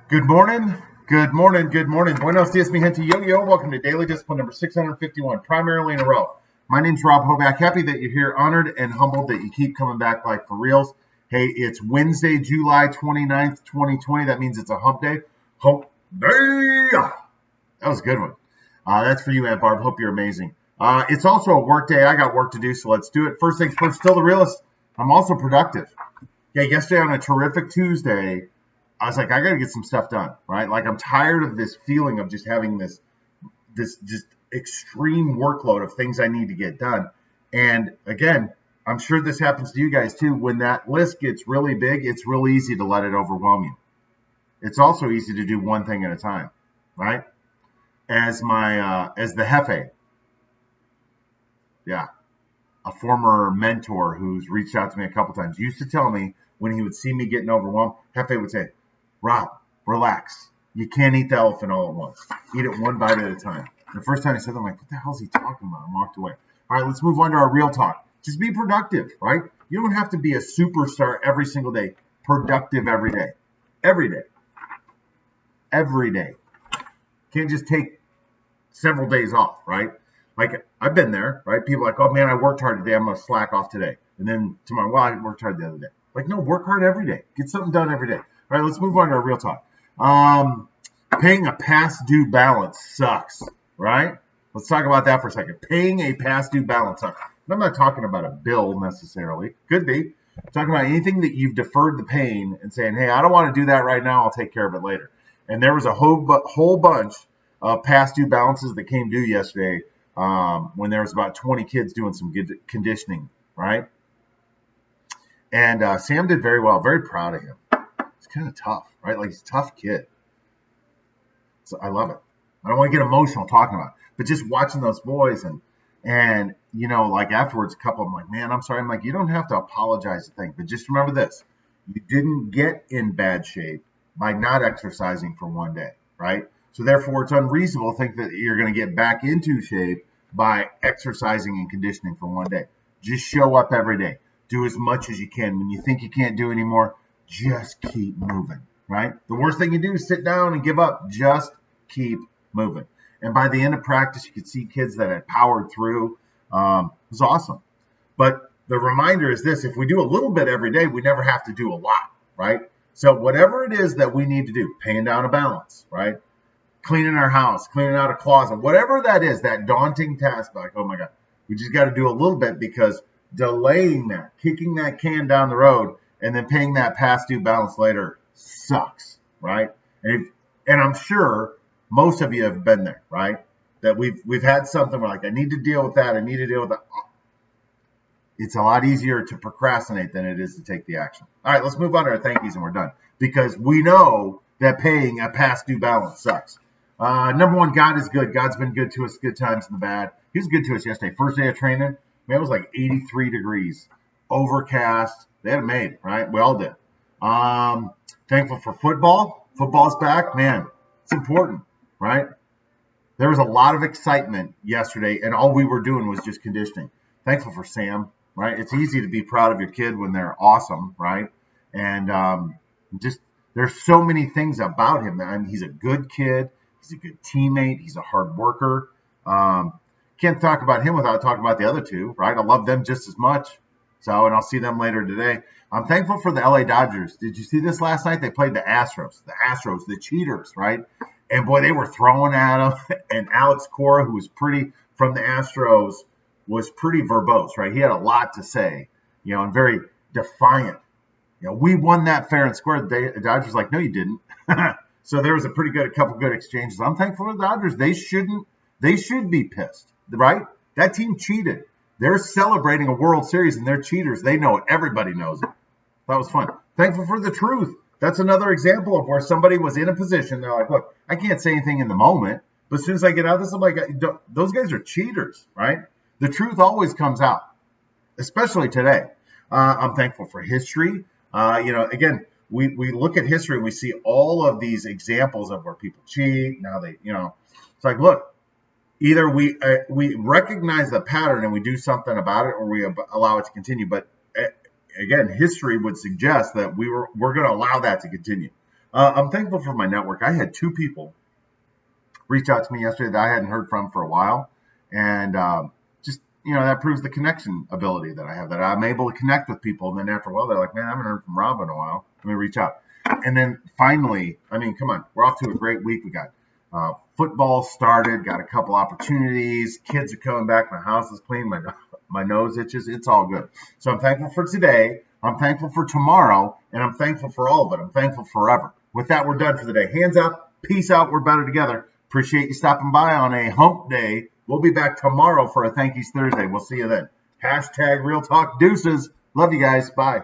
Good morning. Good morning. Good morning. Buenos dias, mi gente. Yo. Welcome to Daily Discipline number 651, primarily in a row. My name's Rob Hoback. Happy that you're here. Honored and humbled that you keep coming back like for reals. Hey, it's Wednesday, July 29th, 2020. That means it's a hump day. Hump day. That was a good one. That's for you, Aunt Barb. Hope you're amazing. It's also a work day. I got work to do, so let's do it. First things first, still the realist. I'm also productive. Yeah, yesterday on a terrific Tuesday, I was like, I got to get some stuff done, right? Like I'm tired of this feeling of just having this just extreme workload of things I need to get done. And again, I'm sure this happens to you guys too. When that list gets really big, it's real easy to let it overwhelm you. It's also easy to do one thing at a time, right? As the Jefe, yeah, a former mentor who's reached out to me a couple times, used to tell me when he would see me getting overwhelmed, Jefe would say, Rob, relax. You can't eat the elephant all at once. Eat it one bite at a time. The first time he said that, I'm like, what the hell is he talking about? I walked away. All right, let's move on to our real talk. Just be productive, right? You don't have to be a superstar every single day. Productive every day. Every day. Every day. Can't just take several days off, right? Like, I've been there, right? People are like, oh man, I worked hard today. I'm going to slack off today. And then tomorrow, well, I worked hard the other day. Like, no, work hard every day. Get something done every day. All right, let's move on to our real talk. Paying a past due balance sucks, right? Let's talk about that for a second. Paying a past due balance sucks. And I'm not talking about a bill necessarily. Could be. I'm talking about anything that you've deferred the pain and saying, hey, I don't want to do that right now. I'll take care of it later. And there was a whole bunch of past due balances that came due yesterday when there was about 20 kids doing some good conditioning, right? And Sam did very well. Very proud of him. It's kind of tough, right? Like he's a tough kid. So I love it. I don't want to get emotional talking about it, but just watching those boys and you know, like afterwards, a couple of them like, man, I'm sorry. I'm like, you don't have to apologize to things, but just remember this: you didn't get in bad shape by not exercising for one day, right? So therefore, it's unreasonable to think that you're going to get back into shape by exercising and conditioning for one day. Just show up every day. Do as much as you can. When you think you can't do anymore, just keep moving, right? The worst thing you do is sit down and give up. Just keep moving. And by the end of practice, you could see kids that had powered through. It was awesome. But the reminder is this: if we do a little bit every day, we never have to do a lot, right? So whatever it is that we need to do, paying down a balance, right? Cleaning our house, cleaning out a closet, whatever that is, that daunting task, like, oh my God, we just got to do a little bit, because delaying that, kicking that can down the road, and then paying that past due balance later sucks, right? And I'm sure most of you have been there, right? That we've had something where like, I need to deal with that. I need to deal with that. It's a lot easier to procrastinate than it is to take the action. All right, let's move on to our thank yous and we're done, because we know that paying a past due balance sucks. Number one, God is good. God's been good to us, good times and the bad. He was good to us yesterday. First day of training, man, it was like 83 degrees, overcast. They had it made, right? We all did. Thankful for football. Football's back, man. It's important, right? There was a lot of excitement yesterday, and all we were doing was just conditioning. Thankful for Sam, right? It's easy to be proud of your kid when they're awesome, right? And just there's so many things about him. I mean, he's a good kid. He's a good teammate. He's a hard worker. Can't talk about him without talking about the other two, right? I love them just as much. So, and I'll see them later today. I'm thankful for the LA Dodgers. Did you see this last night? They played the Astros, the cheaters, right? And boy, they were throwing at them. And Alex Cora, who was from the Astros, was pretty verbose, right? He had a lot to say, you know, and very defiant. You know, we won that fair and square. The Dodgers were like, no, you didn't. So there was a couple good exchanges. I'm thankful for the Dodgers. They should be pissed, right? That team cheated. They're celebrating a World Series and they're cheaters. They know it. Everybody knows it. That was fun. Thankful for the truth. That's another example of where somebody was in a position. They're like, look, I can't say anything in the moment, but as soon as I get out of this, I'm like, those guys are cheaters, right? The truth always comes out, especially today. I'm thankful for history. Again, we look at history and we see all of these examples of where people cheat. Now it's like, look, either we recognize the pattern and we do something about it, or we allow it to continue. But again, history would suggest that we're going to allow that to continue. I'm thankful for my network. I had 2 people reach out to me yesterday that I hadn't heard from for a while, and just that proves the connection ability that I have. That I'm able to connect with people, and then after a while, they're like, "Man, I haven't heard from Rob in a while. Let me reach out." And then finally, I mean, come on, we're off to a great week. We got football started, got a couple opportunities. Kids are coming back. My house is clean. My nose itches. It's all good. So I'm thankful for today. I'm thankful for tomorrow, and I'm thankful for all of it. I'm thankful forever. With that, we're done for the day. Hands up. Peace out. We're better together. Appreciate you stopping by on a hump day. We'll be back tomorrow for a Thank Yous Thursday. We'll see you then. Hashtag Real Talk Deuces. Love you guys. Bye.